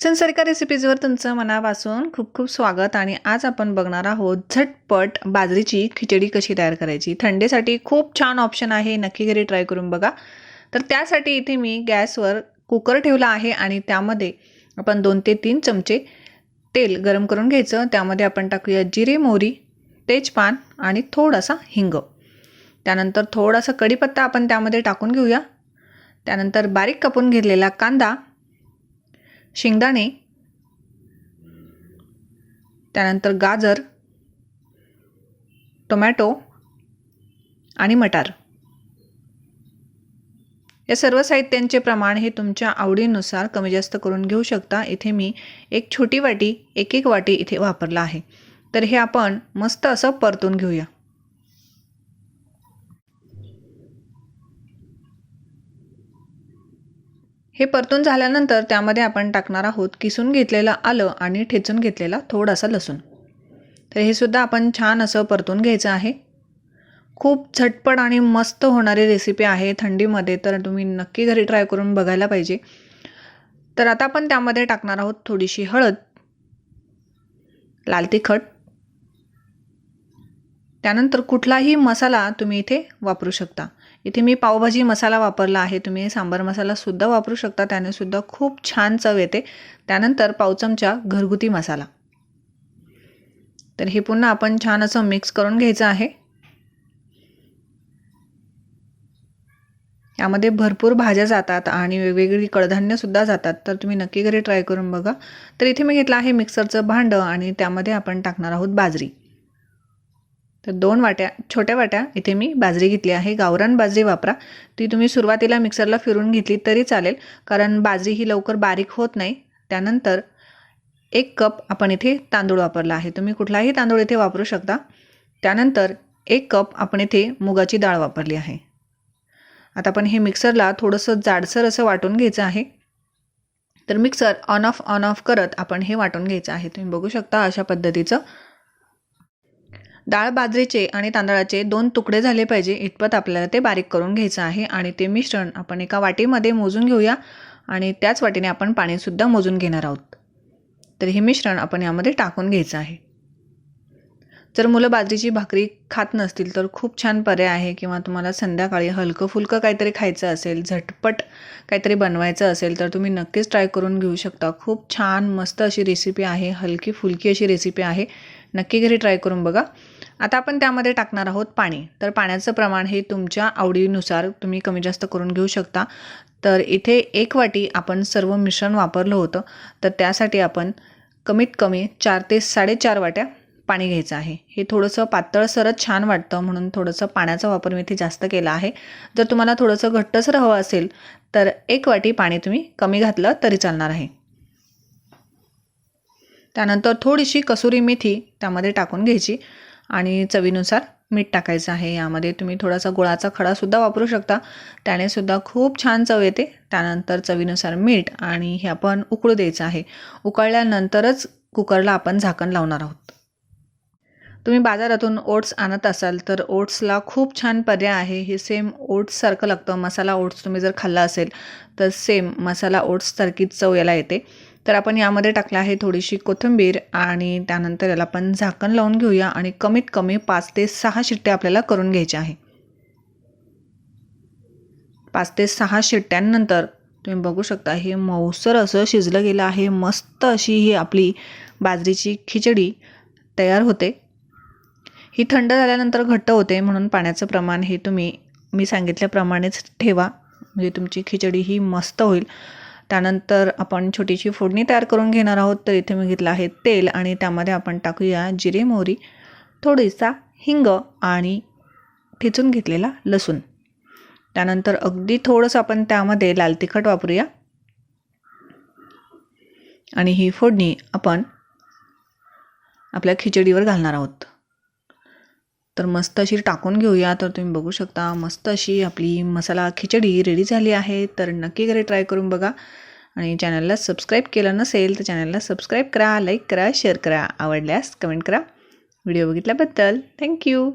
संसारिका रेसिपीजवर तुमचं मनापासून खूप खूप स्वागत। आणि आज आपण बघणार आहोत झटपट बाजरीची खिचडी कशी तयार करायची। थंडीसाठी खूप छान ऑप्शन आहे, नक्की घरी ट्राय करून बघा। तर त्यासाठी इथे मी गॅसवर कुकर ठेवला आहे आणि त्यामध्ये आपण 2 ते 3 चमचे तेल गरम करून घ्यायचं। त्यामध्ये आपण टाकूया जिरे, मोहरी, तेजपान आणि थोडासा हिंग। त्यानंतर थोडासा कढीपत्ता आपण त्यामध्ये टाकून घेऊया। त्यानंतर बारीक कापून घेतलेला कांदा, शेंगदाणे, त्यानंतर गाजर, टोमॅटो आणि मटार या सर्व साहित्यांचे प्रमाण हे तुमच्या आवडीनुसार कमी जास्त करून घेऊ शकता। इथे मी एक छोटी वाटी एक वाटी इथे वापरला आहे। तर हे आपण मस्त असं परतून घेऊया। हे परतून झाल्यानंतर त्यामध्ये आपण टाकणार आहोत किसून घेतलेलं आलं आणि ठेचून घेतलेला थोडासा लसूण। तर हे सुद्धा आपण छान असं परतून घ्यायचं आहे। खूप झटपट आणि मस्त होणारी रेसिपी आहे थंडीमध्ये, तर तुम्ही नक्की घरी ट्राय करून बघायला पाहिजे। तर आता आपण त्यामध्ये टाकणार आहोत थोडीशी हळद, लाल तिखट, त्यानंतर कुठलाही मसाला तुम्ही इथे वापरू शकता। इथे मी पावभाजी मसाला वापरला आहे, तुम्ही सांबार मसाला सुद्धा वापरू शकता, त्याने सुद्धा खूप छान चव येते। त्यानंतर पाव चमचा घरगुती मसाला। तर हे पुन्हा आपण छान असं मिक्स करून घ्यायचं आहे। यामध्ये भरपूर भाज्या जातात आणि वेगवेगळी कडधान्य सुद्धा जातात, तर तुम्ही नक्की घरी ट्राय करून बघा। तर इथे मी घेतलं आहे मिक्सरचं भांडं आणि त्यामध्ये आपण टाकणार आहोत बाजरी। तर 2 वाट्या छोट्या वाट्या इथे मी बाजरी घेतली आहे। गावरान बाजरी वापरा, ती तुम्ही सुरुवातीला मिक्सरला फिरून घेतली तरी चालेल, कारण बाजरी ही लवकर बारीक होत नाही। त्यानंतर 1 कप आपण इथे तांदूळ वापरला आहे, तुम्ही कुठलाही तांदूळ इथे वापरू शकता। त्यानंतर 1 कप आपण इथे मुगाची डाळ वापरली आहे। आता आपण हे मिक्सरला थोडंसं जाडसर असं वाटून घ्यायचं आहे। तर मिक्सर ऑन ऑफ करत आपण हे वाटून घ्यायचं आहे। तुम्ही बघू शकता अशा पद्धतीचं डाळ बाजरीचे आणि तांदळाचे 2 तुकडे झाले पाहिजे इतपत आपल्याला ते बारीक करून घ्यायचं आहे। आणि ते मिश्रण आपण एका वाटीमध्ये मोजून घेऊया आणि त्याच वाटीने आपण पाणी सुद्धा मोजून घेणार आहोत। तर हे मिश्रण आपण यामध्ये टाकून घ्यायचं आहे। जर मुलं बाजरीची भाकरी खात नसतील तर खूप छान पर्याय आहे, किंवा तुम्हाला संध्याकाळी हलकं फुलकं काहीतरी खायचं असेल, झटपट काहीतरी बनवायचं असेल, तर तुम्ही नक्कीच ट्राय करून घेऊ शकता। खूप छान मस्त अशी रेसिपी आहे, हलकी फुलकी अशी रेसिपी आहे, नक्की घरी ट्राय करून बघा। आता आपण त्यामध्ये टाकणार आहोत पाणी। तर पाण्याचं प्रमाण हे तुमच्या आवडीनुसार तुम्ही कमी जास्त करून घेऊ शकता। तर इथे 1 वाटी आपण सर्व मिश्रण वापरलं होतं, तर त्यासाठी आपण कमीत कमी 4 ते 4.5 वाट्या पाणी घ्यायचं आहे। हे थोडंसं पातळसरच छान वाटतं, म्हणून थोडंसं पाण्याचा वापर मी इथे जास्त केला आहे। जर तुम्हाला थोडंसं घट्टसर हवं असेल तर 1 वाटी पाणी तुम्ही कमी घातलं तरी चालणार आहे। त्यानंतर थोडीशी कसुरी मेथी त्यामध्ये टाकून घ्यायची आणि चवीनुसार मीठ टाकायचं आहे। यामध्ये तुम्ही थोडासा गुळाचा खडा सुद्धा वापरू शकता, त्याने सुद्धा खूप छान चव येते। त्यानंतर चवीनुसार मीठ आणि हे आपण उकळू द्यायचं आहे। उकळल्यानंतरच कुकरला आपण झाकण लावणार आहोत। तुम्ही बाजारातून ओट्स आणत असाल तर ओट्सला खूप छान पर्याय आहे। हे सेम ओट्ससारखं लागतं। मसाला ओट्स तुम्ही जर खाल्ला असेल तर सेम मसाला ओट्ससारखीच चव याला येते। तर आपण यामध्ये टाकलं आहे थोडीशी कोथिंबीर आणि त्यानंतर याला आपण झाकण लावून घेऊया आणि कमीत कमी 5 ते 6 शिट्ट्या आपल्याला करून घ्यायच्या आहे। 5 ते 6 शिट्ट्यांनंतर तुम्ही बघू शकता हे मऊसर असं शिजलं गेलं आहे। मस्त अशी ही आपली बाजरीची खिचडी तयार होते। ही थंड झाल्यानंतर घट्ट होते, म्हणून पाण्याचं प्रमाण हे तुम्ही मी सांगितल्याप्रमाणेच ठेवा, म्हणजे तुमची खिचडी ही मस्त होईल। त्यानंतर आपण छोटीशी फोडणी तयार करून घेणार आहोत। तर इथे मी घेतलं आहे तेल आणि त्यामध्ये आपण टाकूया जिरे, मोहरी, थोडीसा हिंग आणि ठेचून घेतलेला लसूण। त्यानंतर अगदी थोडंसं आपण त्यामध्ये लाल तिखट वापरूया आणि ही फोडणी आपण आपल्या खिचडीवर घालणार आहोत। तर मस्त अशी टाकून घेऊया। तर तुम्ही बघू शकता मस्त अशी आपली मसाला खिचडी रेडी झाली आहे। तर नक्की घरी ट्राय करून बघा आणि चॅनलला सबस्क्राईब केलं नसेल तर चॅनलला सबस्क्राईब करा, लाईक करा, शेअर करा, आवडल्यास कमेंट करा। व्हिडिओ बघितल्याबद्दल थँक्यू।